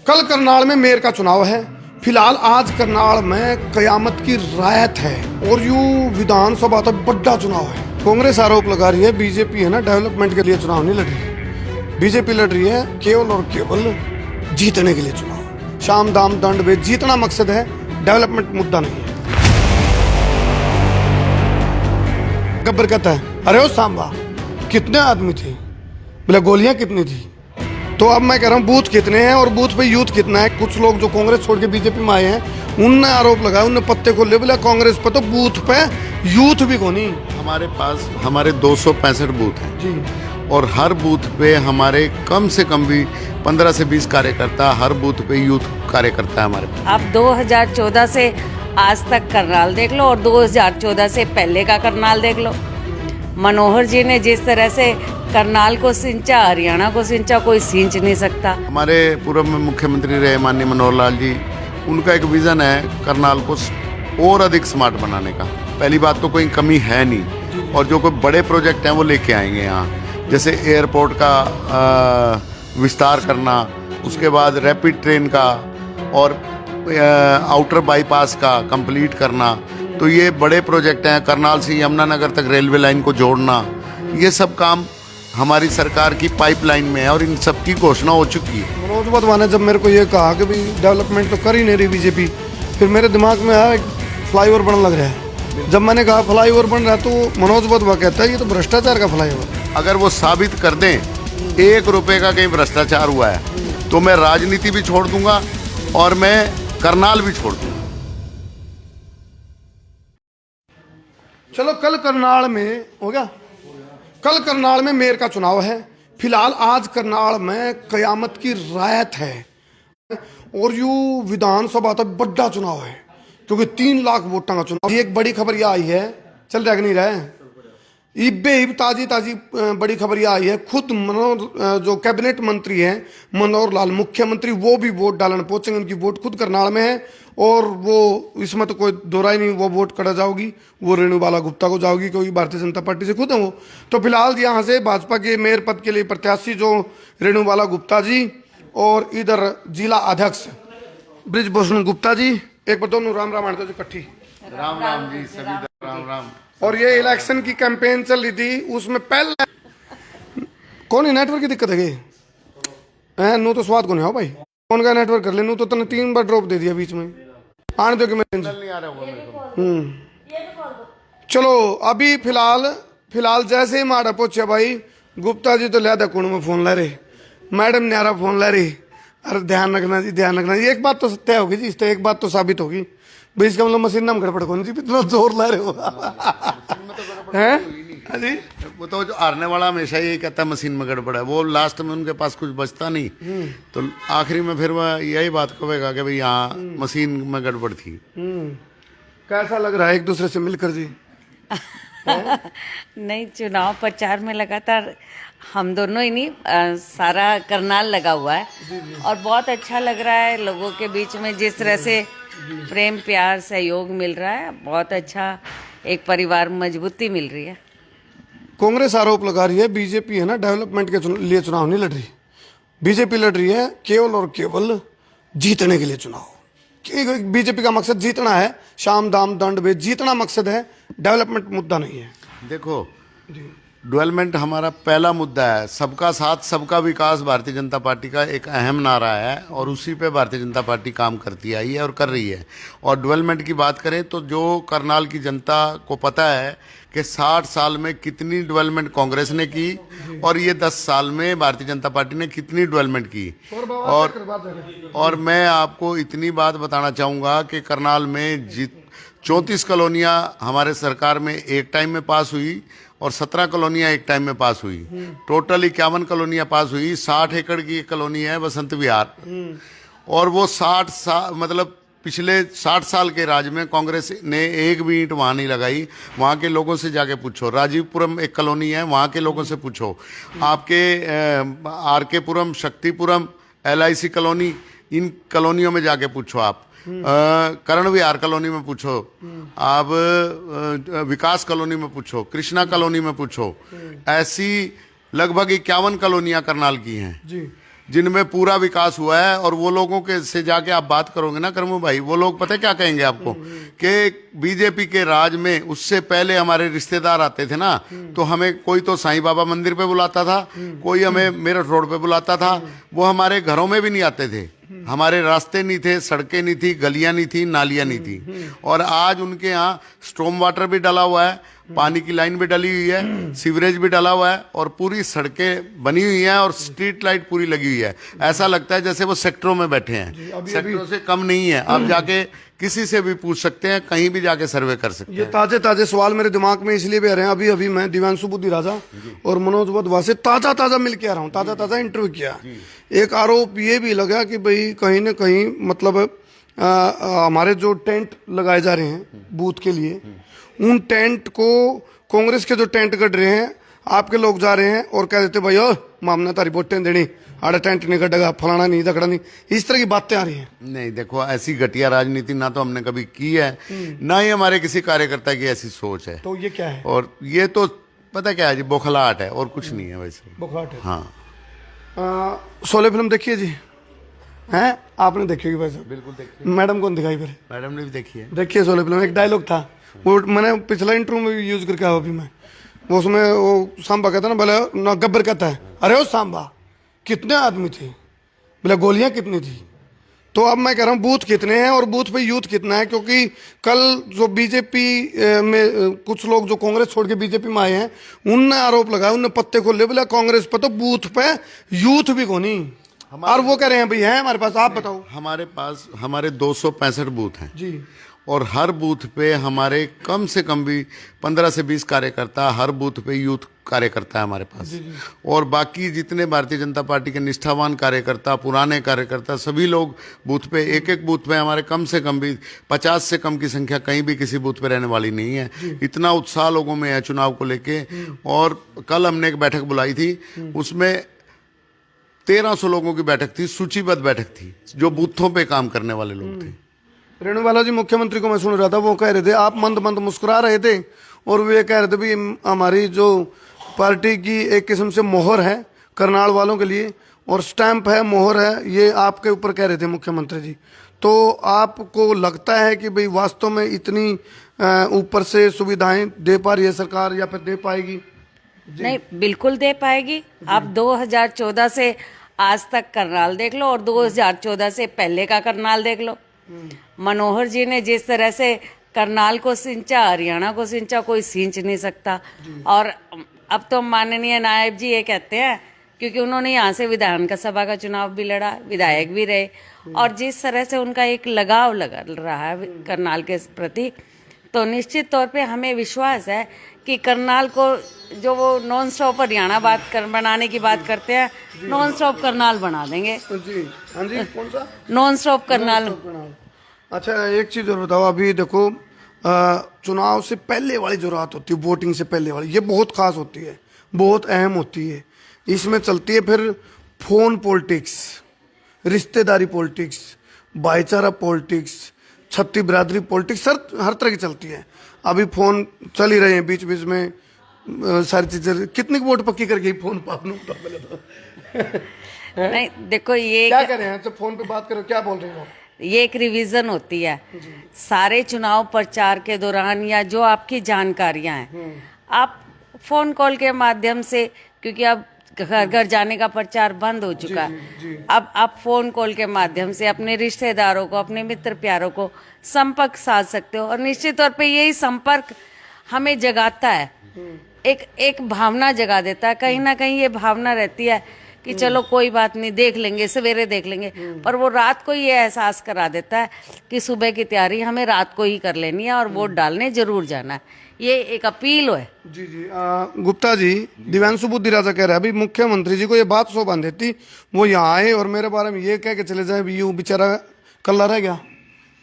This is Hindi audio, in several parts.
कल करनाल में मेयर का चुनाव है। फिलहाल आज करनाल में कयामत की रायत है और यू विधानसभा तक बड़ा चुनाव है। कांग्रेस आरोप लगा रही है बीजेपी है ना डेवलपमेंट के लिए चुनाव नहीं लड़ रही। बीजेपी लड़ रही है केवल और केवल जीतने के लिए चुनाव। शाम दाम दंड में जीतना मकसद है, डेवलपमेंट मुद्दा नहीं है। गब्बर कहता है अरे ओ सांबा कितने आदमी थे, बोले गोलियां कितनी थी। तो अब मैं कह रहा हूँ बूथ कितने हैं और बूथ पे यूथ कितना है। कुछ लोग जो कांग्रेस छोड़ के बीजेपी में आए हैं उनने आरोप लगाया, उनने पत्ते खोले, बोला कांग्रेस पे तो बूथ पे यूथ भी कोनी। हमारे पास हमारे 265 बूथ हैं जी और हर बूथ पे हमारे कम से कम भी 15 से 20 कार्यकर्ता, हर बूथ पे यूथ कार्यकर्ता है हमारे पास। आप 2014 से आज तक करनाल देख लो और 2014 से पहले का करनाल देख लो। मनोहर जी ने जिस तरह से करनाल को सिंचा, हरियाणा को सिंचा, कोई सींच नहीं सकता। हमारे पूर्व में मुख्यमंत्री रहे माननीय मनोहर लाल जी, उनका एक विज़न है करनाल को और अधिक स्मार्ट बनाने का। पहली बात तो कोई कमी है नहीं और जो कोई बड़े प्रोजेक्ट हैं वो लेके आएंगे यहाँ, जैसे एयरपोर्ट का विस्तार करना, उसके बाद रैपिड ट्रेन का और आउटर बाईपास का कंप्लीट करना। तो ये बड़े प्रोजेक्ट हैं। करनाल से यमुनानगर तक रेलवे लाइन को जोड़ना, ये सब काम हमारी सरकार की पाइपलाइन में है और इन सब की घोषणा हो चुकी है। मनोज वाधवा ने जब मेरे को ये कहा कि भाई डेवलपमेंट तो कर ही नहीं रही बीजेपी, फिर मेरे दिमाग में आया एक फ्लाईओवर बनने लग रहा है। जब मैंने कहा फ्लाईओवर बन रहा है तो मनोज वाधवा कहता है ये तो भ्रष्टाचार का फ्लाईओवर। अगर वो साबित कर दें 1 रुपये का कहीं भ्रष्टाचार हुआ है तो मैं राजनीति भी छोड़ दूंगा और मैं करनाल भी छोड़ दूंगा। चलो कल करनाल में हो गया, कल करनाल में मेयर का चुनाव है। फिलहाल आज करनाल में कयामत की रायत है और यू विधानसभा तक बड़ा चुनाव है क्योंकि 3 लाख वोटों का चुनाव। एक बड़ी खबर यह आई है, चल रहा नहीं रहा है इब ताजी बड़ी खबर यह आई है। खुद मनोहर जो कैबिनेट मंत्री हैं मनोहर लाल, मुख्यमंत्री, वो भी वोट डालने पहुंचेंगे। उनकी वोट खुद करनाल में है और वो इसमें तो कोई दोहरा ही नहीं, वो वोट कटा जाओगी, वो रेणुबाला गुप्ता को जाओगी क्योंकि भारतीय जनता पार्टी से खुद है वो। तो फिलहाल यहाँ से भाजपा के मेयर पद के लिए प्रत्याशी जो रेणुबाला गुप्ता जी और इधर जिला अध्यक्ष ब्रिजभूषण गुप्ता जी, एक बार दोनों राम राम आने तो इकट्ठी राम राम जी, सभी राम राम। और ये इलेक्शन की कैंपेन चल रही थी, उसमें पहले कौन ही नेटवर्क की दिक्कत है नू तो स्वाद को नहीं हो भाई, कौन का नेटवर्क कर ले नू तो तने 3 बार ड्रॉप दे दिया बीच में, आने दो कि मैं नहीं आ रहा। चलो अभी फिलहाल जैसे ही माड़ा पूछा भाई गुप्ता जी तो लिया कुण में फोन ला रहे, मैडम न्यारा फोन ला रही। अरे ध्यान रखना जी, ध्यान रखना। एक बात तो तय होगी जी, इस एक बात तो साबित होगी भाई, इसका मतलब मशीन नाम गड़बड़ कौन जी, इतना जोर ला रहे हो हैं जी। वो तो जो हारने वाला हमेशा यही कहता है मशीन में गड़बड़ है, वो लास्ट में उनके पास कुछ बचता नहीं तो आखिरी में फिर वह यही बात कहेगा कि भाई यहाँ मशीन में गड़बड़ थी। कैसा लग रहा है एक दूसरे से मिलकर जी? नहीं, चुनाव प्रचार में लगातार हम दोनों ही नहीं, सारा करनाल लगा हुआ है और बहुत अच्छा लग रहा है। लोगों के बीच में जिस तरह से प्रेम प्यार सहयोग मिल रहा है, बहुत अच्छा एक परिवार मजबूती मिल रही है। कांग्रेस आरोप लगा रही है बीजेपी है ना डेवलपमेंट के लिए चुनाव नहीं लड़ रही। बीजेपी लड़ रही है केवल और केवल जीतने के लिए चुनाव। बीजेपी का मकसद जीतना है, शाम दाम दंड में जीतना मकसद है, डेवलपमेंट मुद्दा नहीं है। देखो डेवलपमेंट हमारा पहला मुद्दा है। सबका साथ सबका विकास भारतीय जनता पार्टी का एक अहम नारा है और उसी पे भारतीय जनता पार्टी काम करती आई है और कर रही है। और डेवलपमेंट की बात करें तो जो करनाल की जनता को पता है कि 60 साल में कितनी डेवलपमेंट कांग्रेस ने की और ये 10 साल में भारतीय जनता पार्टी ने कितनी डेवलपमेंट की। और मैं आपको इतनी बात बताना चाहूँगा कि करनाल में 34 कॉलोनियाँ हमारे सरकार में एक टाइम में पास हुई और 17 कॉलोनियाँ एक टाइम में पास हुई। टोटल 51 कॉलोनियाँ पास हुई। 60 एकड़ की एक कॉलोनी है बसंत विहार और वो 60 साल मतलब पिछले 60 साल के राज में कांग्रेस ने एक भी ईंट वहाँ नहीं लगाई। वहाँ के लोगों से जाके पूछो। राजीवपुरम एक कॉलोनी है, वहाँ के लोगों से पूछो। आपके RK पुरम, शक्तिपुरम, LIC कॉलोनी, इन कॉलोनियों में जाके पूछो। आप करण विहार कॉलोनी में पूछो, आप विकास कॉलोनी में पूछो, कृष्णा कॉलोनी में पूछो। ऐसी लगभग 51 कॉलोनियाँ करनाल की हैं। जी जिनमें पूरा विकास हुआ है। और वो लोगों के से जाके आप बात करोगे ना करमू भाई, वो लोग पता है क्या कहेंगे आपको कि बीजेपी के राज में उससे पहले हमारे रिश्तेदार आते थे ना, तो हमें कोई तो साईं बाबा मंदिर पे बुलाता था, कोई हमें मेरठ रोड पे बुलाता था, वो हमारे घरों में भी नहीं आते थे, हमारे रास्ते नहीं थे, सड़कें नहीं थी, गलियां नहीं थी, नालियां नहीं थी। और आज उनके यहाँ स्टॉर्म वाटर भी डला हुआ है, पानी की लाइन भी डली हुई है, सीवरेज भी डला हुआ है, और पूरी सड़कें बनी हुई हैं और स्ट्रीट लाइट पूरी लगी हुई है। ऐसा लगता है जैसे वो सेक्टरों में बैठे हैं, सेक्टरों से कम नहीं है। आप जाके किसी से भी पूछ सकते हैं, कहीं भी जाके सर्वे कर सकते ये हैं। ताजे ताजे सवाल मेरे दिमाग में इसलिए भी आ रहे हैं। अभी अभी मैं दिव्यांशु बुद्धि राजा और मनोज वधवा से ताजा ताजा मिल के आ रहा हूँ, ताजा ताजा इंटरव्यू किया। एक आरोप ये भी लगा कि भाई कहीं ना कहीं मतलब हमारे जो टेंट लगाए जा रहे हैं बूथ के लिए, उन टेंट को कांग्रेस के जो टेंट गढ़ रहे हैं, आपके लोग जा रहे हैं और कह देते भाई ओ मामना तारी वोटें देनी, आड़े टेंट नहीं गढ़ेगा, फलाना नहीं दकड़ा नहीं, इस तरह की बातें आ रही हैं। नहीं देखो, ऐसी घटिया राजनीति ना तो हमने कभी की है, ना ही हमारे किसी कार्यकर्ता की ऐसी सोच है। तो ये क्या है? और ये तो पता क्या है जी, बौखलाहट है और कुछ नहीं है वैसे। बुखाट है। हाँ शोले फिल्म देखी है जी? हैं? आपने देखी होगी वैसे? बिल्कुल देखिए, मैडम कौन दिखाई फिर? मैडम ने भी देखी है। देखिए शोले फिल्म, एक डायलॉग था वो मैंने पिछला इंटरव्यू में यूज करके आया अभी मैं, वो उसमें वो सांबा कहता ना, बोले ना गब्बर कहता है अरे ओ सांबा कितने आदमी थे, बोले गोलियां कितनी थी। तो अब मैं कह रहा हूँ बूथ कितने हैं और बूथ पे यूथ कितना है, क्योंकि कल जो बीजेपी में कुछ लोग जो कांग्रेस छोड़ के बीजेपी में आए हैं, उनने आरोप लगाया, उनने पत्ते खोले, बोले कांग्रेस पे तो बूथ पे यूथ भी कोनी, और वो कह रहे हैं भाई है हमारे पास। आप बताओ। हमारे पास हमारे 265 बूथ हैं जी, और हर बूथ पे हमारे कम से कम भी 15 से 20 कार्यकर्ता, हर बूथ पे यूथ कार्यकर्ता है हमारे पास। और बाकी जितने भारतीय जनता पार्टी के निष्ठावान कार्यकर्ता, पुराने कार्यकर्ता, सभी लोग बूथ पे, एक एक बूथ पे हमारे कम से कम भी 50 से कम की संख्या कहीं भी किसी बूथ पे रहने वाली नहीं है। इतना उत्साह लोगों में है चुनाव को लेके। और कल हमने एक बैठक बुलाई थी, उसमें 1300 लोगों की बैठक थी, सूचीबद्ध बैठक थी, जो बूथों पे काम करने वाले लोग थे। रेणुबाला जी मुख्यमंत्री को मैं सुन रहा था, वो कह रहे थे, आप मंद मंद मुस्कुरा रहे थे और वे कह रहे थे भी हमारी जो पार्टी की एक किस्म से मोहर है करनाल वालों के लिए, और स्टैंप है, मोहर है, ये आपके ऊपर कह रहे थे मुख्यमंत्री जी। तो आपको लगता है कि भाई वास्तव में इतनी ऊपर से सुविधाएं दे पा रही है सरकार, या फिर दे पाएगी? नहीं, बिल्कुल दे पाएगी। आप 2014 से आज तक करनाल देख लो और 2014 से पहले का करनाल देख लो। मनोहर जी ने जिस तरह से करनाल को सिंचा, हरियाणा को सिंचा, कोई सींच नहीं सकता। और अब तो माननीय नायब जी ये कहते हैं, क्योंकि उन्होंने यहाँ से विधानसभा सभा का चुनाव भी लड़ा, विधायक भी रहे, और जिस तरह से उनका एक लगाव लगा रहा है करनाल के प्रति, तो निश्चित तौर पे हमें विश्वास है कि करनाल को जो वो नॉन स्टॉप हरियाणा बनाने की बात करते हैं, नॉन स्टॉप करनाल बना देंगे। जी हाँ जी, कौन सा नॉन स्टॉप करनाल। अच्छा एक चीज़ और बताओ, अभी देखो चुनाव से पहले वाली जो रात होती है, वोटिंग से पहले वाली, ये बहुत खास होती है, बहुत अहम होती है। इसमें चलती है फिर फोन पॉलिटिक्स, रिश्तेदारी पॉलिटिक्स, भाईचारा पॉलिटिक्स, छत्ती बिरादरी पॉलिटिक्स, हर तरह की चलती है। अभी फोन चल ही रहे हैं बीच बीच में, सारी चीजें। कितनी वोट पक्की कर गई फोन पापनू? नहीं देखो, ये क्या कर रहे हैं? तो फोन पे बात करो, क्या बोल रहे हो? ये एक रिवीजन होती है सारे चुनाव प्रचार के दौरान, या जो आपकी जानकारियां हैं आप फोन कॉल के माध्यम से, क्योंकि अब घर घर जाने का प्रचार बंद हो चुका है, अब आप फोन कॉल के माध्यम से अपने रिश्तेदारों को, अपने मित्र प्यारों को संपर्क साध सकते हो। और निश्चित तौर पे यही संपर्क हमें जगाता है, एक भावना जगा देता है। कहीं ना कहीं ये भावना रहती है कि चलो कोई बात नहीं, देख लेंगे, सवेरे देख लेंगे, पर वो रात को ये एहसास करा देता है कि सुबह की तैयारी हमें रात को ही कर लेनी है और वोट डालने जरूर जाना है। ये एक अपील है। जी जी। गुप्ता जी, दिव्यांशु बुद्धि राजा कह रहा है, अभी मुख्यमंत्री जी को ये बात शोभा देती, वो यहाँ आए और मेरे बारे में ये कह के चले जाए, यूं बेचारा कल्ला रह गया।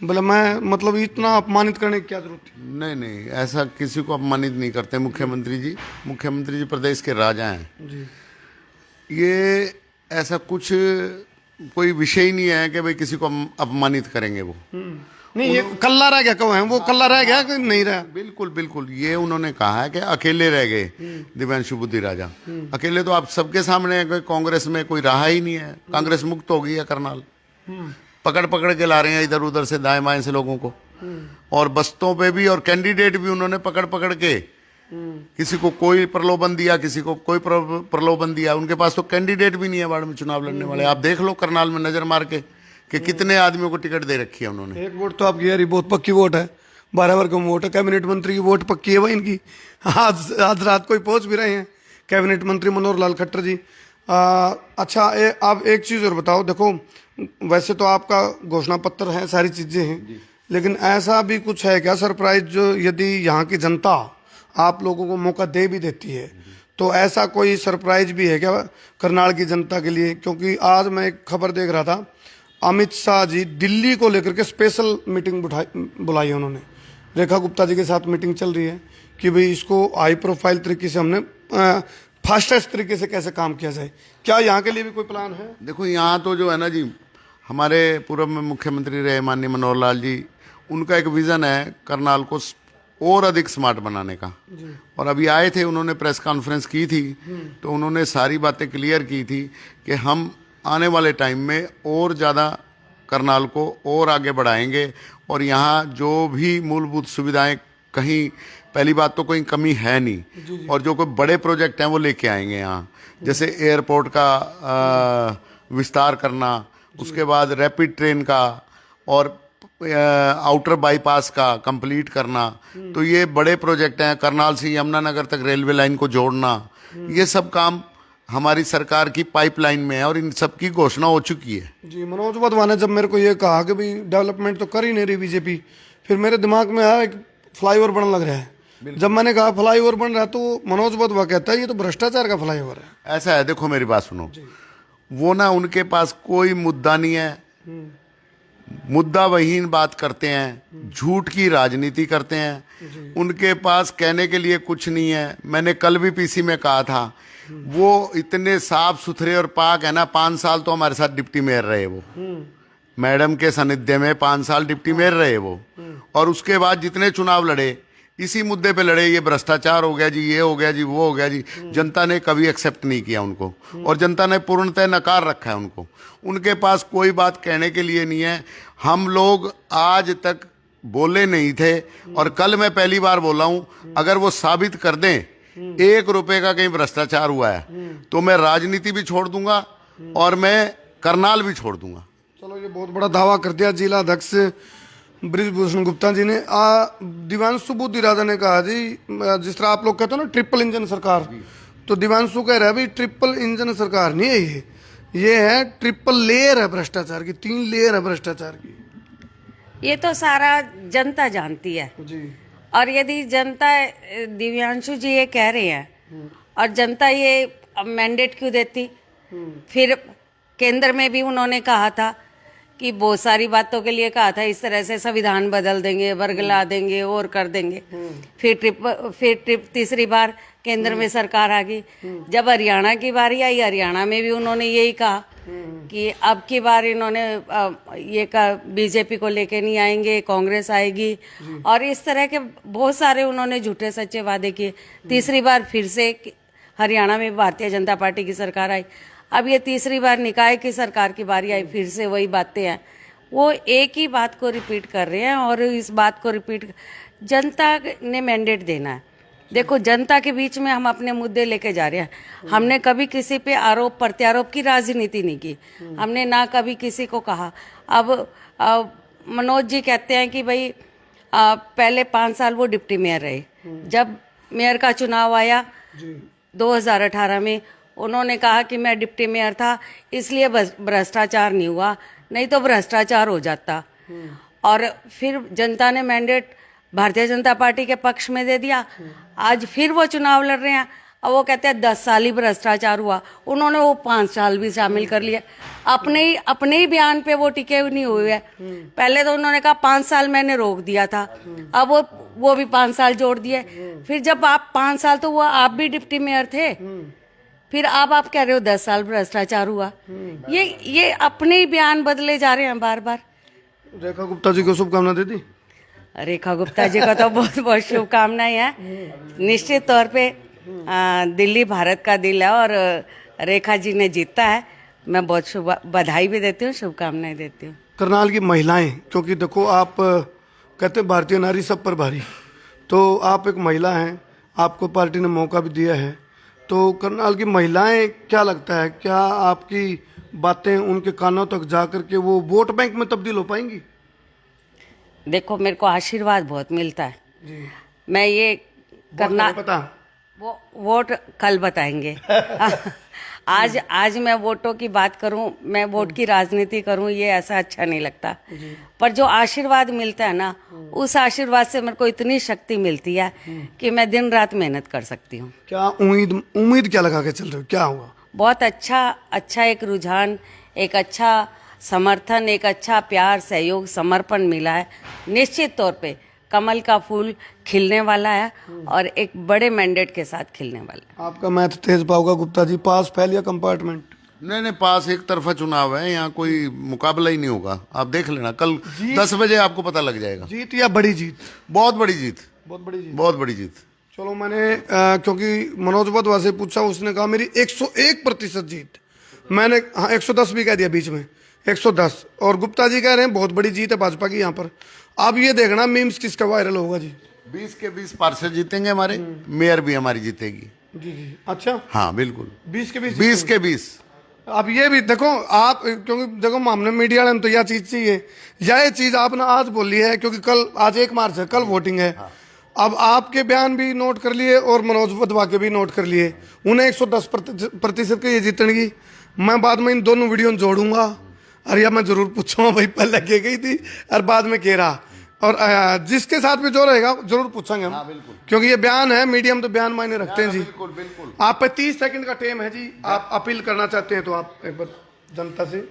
बोले मैं मतलब इतना अपमानित करने की क्या जरूरत थी? नहीं नहीं, ऐसा किसी को अपमानित नहीं करते मुख्यमंत्री जी। मुख्यमंत्री जी प्रदेश के राजा हैं जी। ये ऐसा कुछ कोई विषय ही नहीं है कि भाई किसी को अपमानित करेंगे वो। नहीं ये कल्ला रह गया क्यों है, वो कल्ला रह गया कि नहीं रहा? बिल्कुल बिल्कुल, ये उन्होंने कहा है कि अकेले रह गए दिव्यांशु बुद्धि राजा। अकेले तो आप सबके सामने है कि कांग्रेस में कोई रहा ही नहीं है, कांग्रेस मुक्त हो गई है करनाल। पकड़ पकड़ के ला रहे हैं इधर उधर से, दाएं बाएं से लोगों को, और बस्तों पे भी और कैंडिडेट भी उन्होंने पकड़ पकड़ के, किसी को कोई प्रलोभन दिया, किसी को कोई प्रलोभन दिया। उनके पास तो कैंडिडेट भी नहीं है बाढ़ में चुनाव लड़ने वाले। आप देख लो करनाल में नजर मार के कि कितने आदमियों को टिकट दे रखी है उन्होंने। एक वोट तो आपकी यार बहुत पक्की वोट है, 12 वर्ग का वोट है, कैबिनेट मंत्री की वोट पक्की है भाई इनकी। आज रात को ही पहुंच भी रहे हैं कैबिनेट मंत्री मनोहर लाल खट्टर जी। अच्छा आप एक चीज़ और बताओ, देखो वैसे तो आपका घोषणा पत्र है, सारी चीज़ें हैं, लेकिन ऐसा भी कुछ है क्या सरप्राइज, जो यदि यहाँ की जनता आप लोगों को मौका दे भी देती है तो ऐसा कोई सरप्राइज भी है क्या करनाल की जनता के लिए? क्योंकि आज मैं एक खबर देख रहा था, अमित शाह जी दिल्ली को लेकर के स्पेशल मीटिंग बुलाई है उन्होंने। रेखा गुप्ता जी के साथ मीटिंग चल रही है कि भाई इसको हाई प्रोफाइल तरीके से हमने फास्टेस्ट तरीके से कैसे काम किया जाए। क्या यहाँ के लिए भी कोई प्लान है? देखो यहाँ तो जो है ना जी, हमारे पूर्व में मुख्यमंत्री रहे माननीय मनोहर लाल जी, उनका एक विज़न है करनाल को और अधिक स्मार्ट बनाने का। और अभी आए थे, उन्होंने प्रेस कॉन्फ्रेंस की थी, तो उन्होंने सारी बातें क्लियर की थी कि हम आने वाले टाइम में और ज़्यादा करनाल को और आगे बढ़ाएंगे, और यहाँ जो भी मूलभूत सुविधाएं, कहीं पहली बात तो कोई कमी है नहीं, और जो कोई बड़े प्रोजेक्ट हैं वो लेके आएंगे यहाँ, जैसे एयरपोर्ट का विस्तार करना, उसके बाद रैपिड ट्रेन का, और आउटर बाईपास का कंप्लीट करना। तो ये बड़े प्रोजेक्ट हैं। करनाल से यमुनानगर तक रेलवे लाइन को जोड़ना, ये सब काम हमारी सरकार की पाइपलाइन में है, और इन सब की घोषणा हो चुकी है। जी, मनोज वाधवा ने जब मेरे को ये कहा कि भाई डेवलपमेंट तो कर ही नहीं रही बीजेपी, फिर मेरे दिमाग में आया एक फ्लाईओवर बनने लग रहा है। जब मैंने कहा फ्लाईओवर बन रहा है तो मनोज वाधवा कहता है ये तो भ्रष्टाचार का फ्लाईओवर है। ऐसा है, देखो मेरी बात सुनो, वो ना उनके पास कोई मुद्दा नहीं है, मुद्दावहीन बात करते हैं, झूठ की राजनीति करते हैं, उनके पास कहने के लिए कुछ नहीं है। मैंने कल भी पीसी में कहा था, वो इतने साफ सुथरे और पाक है ना। 5 साल तो हमारे साथ डिप्टी मेयर रहे वो, मैडम के सानिध्य में 5 साल डिप्टी मेयर रहे वो, और उसके बाद जितने चुनाव लड़े इसी मुद्दे पे लड़े, ये भ्रष्टाचार हो गया जी, ये हो गया जी, वो हो गया जी। जनता ने कभी एक्सेप्ट नहीं किया उनको, और जनता ने पूर्णतः नकार रखा है उनको। उनके पास कोई बात कहने के लिए नहीं है। हम लोग आज तक बोले नहीं थे, और कल मैं पहली बार बोला हूँ, अगर वो साबित कर दें 1 रुपए का कहीं भ्रष्टाचार हुआ है तो मैं राजनीति भी छोड़ दूंगा और मैं करनाल भी छोड़ दूंगा। चलो, ये बहुत बड़ा दावा कर दिया जिला अध्यक्ष ब्रिजभूषण गुप्ता जी ने। दिव्यांशु बुद्धि राजा ने कहा जी, जिस तरह आप लोग कहते हो ना ट्रिपल इंजन सरकार, तो दिव्यांशु कह रहा है भाई ट्रिपल इंजन सरकार नहीं है, ये है ट्रिपल लेयर है भ्रष्टाचार की, 3 लेयर है भ्रष्टाचार की। ये तो सारा जनता जानती है जी। और यदि जनता, दिव्यांशु जी ये कह रहे हैं और जनता ये मैंडेट क्यों देती? फिर केंद्र में भी उन्होंने कहा था कि बहुत सारी बातों के लिए कहा था, इस तरह से संविधान बदल देंगे, वर्ग ला देंगे और कर देंगे। फिर तीसरी बार केंद्र में सरकार आ गई। जब हरियाणा की बारी आई, हरियाणा में भी उन्होंने यही कहा कि अब की बार इन्होंने ये कहा बीजेपी को लेके नहीं आएंगे, कांग्रेस आएगी, और इस तरह के बहुत सारे उन्होंने झूठे सच्चे वादे किए। तीसरी बार फिर से हरियाणा में भारतीय जनता पार्टी की सरकार आई। अब ये तीसरी बार निकाय की सरकार की बारी आई, फिर से वही बातें हैं। वो एक ही बात को रिपीट कर रहे हैं, और इस बात को रिपीट जनता ने मैंडेट देना है। देखो, जनता के बीच में हम अपने मुद्दे लेके जा रहे हैं। हमने कभी किसी पे आरोप प्रत्यारोप की राजनीति नहीं की, हमने ना कभी किसी को कहा। अब मनोज जी कहते हैं कि भाई पहले 5 साल वो डिप्टी मेयर रहे। जब मेयर का चुनाव आया 2018 में, उन्होंने कहा कि मैं डिप्टी मेयर था इसलिए भ्रष्टाचार नहीं हुआ, नहीं तो भ्रष्टाचार हो जाता। और फिर जनता ने मैंडेट भारतीय जनता पार्टी के पक्ष में दे दिया। आज फिर वो चुनाव लड़ रहे हैं, और वो कहते हैं 10 साल ही भ्रष्टाचार हुआ। उन्होंने वो 5 साल भी शामिल कर लिए। अपने ही बयान पे वो टिके नहीं हुए हैं। पहले तो उन्होंने कहा 5 साल मैंने रोक दिया था, अब वो भी 5 साल जोड़ दिए। फिर जब आप 5 साल, तो वो आप भी डिप्टी मेयर थे, फिर अब आप कह रहे हो 10 साल भ्रष्टाचार हुआ। ये अपने ही बयान बदले जा रहे हैं बार बार। रेखा गुप्ता जी को शुभकामना दे दी। रेखा गुप्ता जी का तो बहुत बहुत शुभकामनाएं है। निश्चित तौर पे दिल्ली भारत का दिल है और रेखा जी ने जीता है। मैं बहुत बधाई भी देती हूँ, शुभकामनाएं देती हूँ। करनाल की महिलाएं, क्योंकि देखो आप कहते हैं भारतीय नारी सब पर भारी, तो आप एक महिला हैं, आपको पार्टी ने मौका भी दिया है, तो करनाल की महिलाएं क्या लगता है, क्या आपकी बातें उनके कानों तक जा करके वो वोट बैंक में तब्दील हो पाएंगी? देखो, मेरे को आशीर्वाद बहुत मिलता है जी। मैं ये करना पता वो वोट कल बताएंगे। आज मैं वोटों की बात करूं, मैं वोट की राजनीति करूं, ये ऐसा अच्छा नहीं लगता। पर जो आशीर्वाद मिलता है ना, उस आशीर्वाद से मेरे को इतनी शक्ति मिलती है कि मैं दिन रात मेहनत कर सकती हूँ। क्या उम्मीद क्या लगा के चल रहे हो, क्या होगा? बहुत अच्छा एक रुझान, एक अच्छा समर्थन, एक अच्छा प्यार, सहयोग, समर्पण मिला है। निश्चित तौर पे कमल का फूल खिलने वाला है और एक बड़े मैंडेट के साथ खिलने वाला है। आपका मैथ तेज पाओगा गुप्ता जी, पास फेल या कंपार्टमेंट? नहीं, पास एक तरफा चुनाव है, यहाँ कोई मुकाबला ही नहीं होगा। आप देख लेना, कल 10 बजे आपको पता लग जाएगा। जीत या बड़ी जीत? बहुत बड़ी जीत। बहुत बड़ी जीत। बहुत बड़ी जीत। चलो, मैंने क्योंकि मनोज बदवा से पूछा, उसने कहा मेरी 101% जीत। मैंने 110 भी कह दिया बीच में, 110। और गुप्ता जी कह रहे हैं बहुत बड़ी जीत है भाजपा की यहाँ पर। अब ये देखना मीम्स किसका वायरल होगा जी। 20 के 20 पार्षद जीतेंगे हमारे, मेयर भी हमारी जीतेगी। जी जी, अच्छा। हाँ बिल्कुल, 20 के 20। 20 के 20। अब ये भी देखो आप, क्योंकि देखो हमने मीडिया ने तो यह चीज चाहिए, यह चीज आपने आज बोली है, क्योंकि कल, आज 1 मार्च है, कल वोटिंग है। अब आपके बयान भी नोट कर लिए और मनोज वधवा के भी नोट कर लिए। उन्हें 110% के ये जीतने, मैं बाद में इन दोनों वीडियो जोड़ूंगा। और या मैं जरूर पूछूंगा भाई पहले के गई थी और बाद में कह रहा, और जिसके साथ भी जो रहेगा जरूर पूछेंगे हम। क्योंकि ये बयान है, मीडियम तो बयान मायने रखते हैं जी। बिल्कुल बिल्कुल। आप पे 30 सेकंड का टाइम है जी, आप अपील करना चाहते हैं तो आप एक बार जनता से।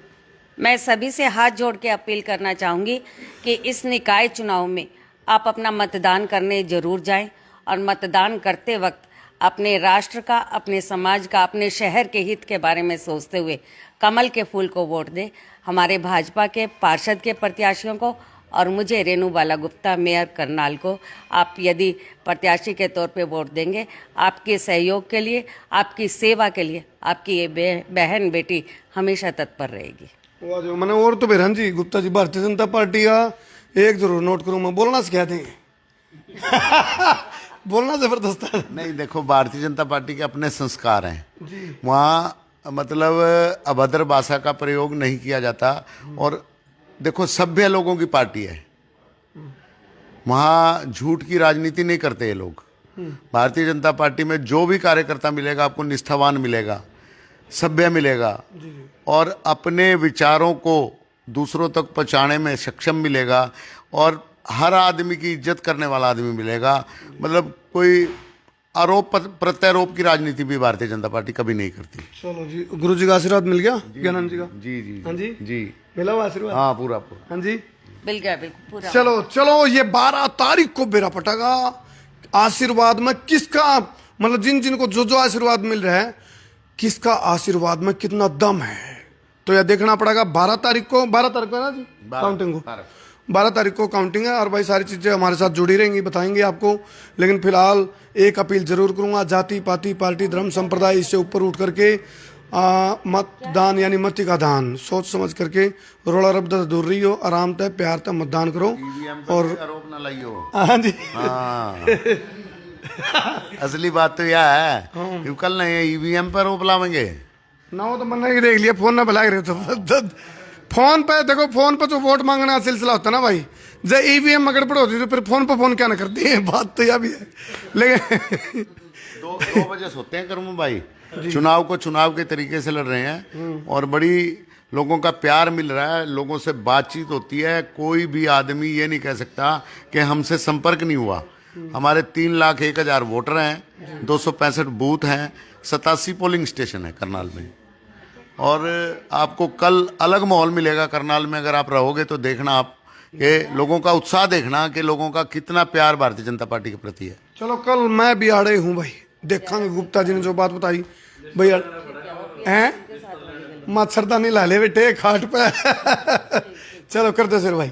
मैं सभी से हाथ जोड़ के अपील करना चाहूँगी कि इस निकाय चुनाव में आप अपना मतदान करने जरूर जाएं और मतदान करते वक्त अपने राष्ट्र का, अपने समाज का, अपने शहर के हित के बारे में सोचते हुए कमल के फूल को वोट दें। हमारे भाजपा के पार्षद के प्रत्याशियों को और मुझे रेणु बाला गुप्ता, मेयर करनाल को आप यदि प्रत्याशी के तौर पे वोट देंगे, आपके सहयोग के लिए, आपकी सेवा के लिए आपकी ये बहन बेटी हमेशा तत्पर रहेगी। वाह जो मैंने, और तो बहन जी गुप्ता जी भारतीय जनता पार्टी का एक जरूर नोट करूँ, मैं बोलना सिखा देंगे। बोलना जबरदस्त है। नहीं देखो, भारतीय जनता पार्टी के अपने संस्कार हैं, वहाँ मतलब अभद्र भाषा का प्रयोग नहीं किया जाता। और देखो, सभ्य लोगों की पार्टी है, वहाँ झूठ की राजनीति नहीं करते ये लोग। भारतीय जनता पार्टी में जो भी कार्यकर्ता मिलेगा आपको निष्ठावान मिलेगा, सभ्य मिलेगा और अपने विचारों को दूसरों तक पहुँचाने में सक्षम मिलेगा और हर आदमी की इज्जत करने वाला आदमी मिलेगा। मतलब कोई आरोप प्रत्यारोप की राजनीति भी भारतीय जनता पार्टी कभी नहीं करती। चलो जी, गुरु जी का आशीर्वाद मिल गया ज्ञानंद जी का? जी जी हाँ जी जी, मिला हुआ आशीर्वाद? हाँ पूरा पूरा। हाँ जी मिल गया, बिल्कुल पूरा। चलो चलो, ये 12 तारीख को बेरा पटेगा। आशीर्वाद में किसका, मतलब जिन जिनको जो जो आशीर्वाद मिल रहा है, किसका आशीर्वाद में कितना दम है, तो यह देखना पड़ेगा। 12 तारीख को, 12 तारीख को है ना जी काउंटिंग को, 12 तारीख को काउंटिंग है। और भाई सारी चीज़ें हमारे साथ जुड़ी रहेंगी, बताएंगे आपको। लेकिन फिलहाल एक अपील जरूर करूंगा, जाति पाति पार्टी धर्म संप्रदाय इससे ऊपर उठ करके मतदान यानी मति का दान सोच समझ करके रोड़ा रब दूर रही हो, आराम तय प्यार तय मतदान करो और आरोप ना लाइयो। हाँ जी हाँ। असली बात तो यह है, कल नहीं ईवीएम पर रोप लावेंगे ना, वो तो मैंने देख लिया, फोन ना बुला रहे तो फोन पे देखो, फोन पे जो वोट मांगने का सिलसिला होता है ना भाई, जब ईवीएम में गड़बड़ होती तो फिर फोन पे फोन क्या ना करती है, बात तो यह भी है। लेकिन 2 बजे सोते हैं करमू भाई, चुनाव को चुनाव के तरीके से लड़ रहे हैं और बड़ी लोगों का प्यार मिल रहा है, लोगों से बातचीत होती है। कोई भी आदमी ये नहीं कह सकता कि हमसे संपर्क नहीं हुआ। हमारे 3,01,000 वोटर हैं, 265 बूथ हैं, 87 पोलिंग स्टेशन है करनाल में। और आपको कल अलग माहौल मिलेगा करनाल में, अगर आप रहोगे तो देखना आप कि लोगों का उत्साह देखना कि लोगों का कितना प्यार भारतीय जनता पार्टी के प्रति है। चलो कल मैं भी आड़े हूँ भाई, देखेंगे गुप्ता जी ने जो बात बताई भैया हैं, मच्छरदानी ला ले बेटे खाट पे। चलो करते सिर भाई।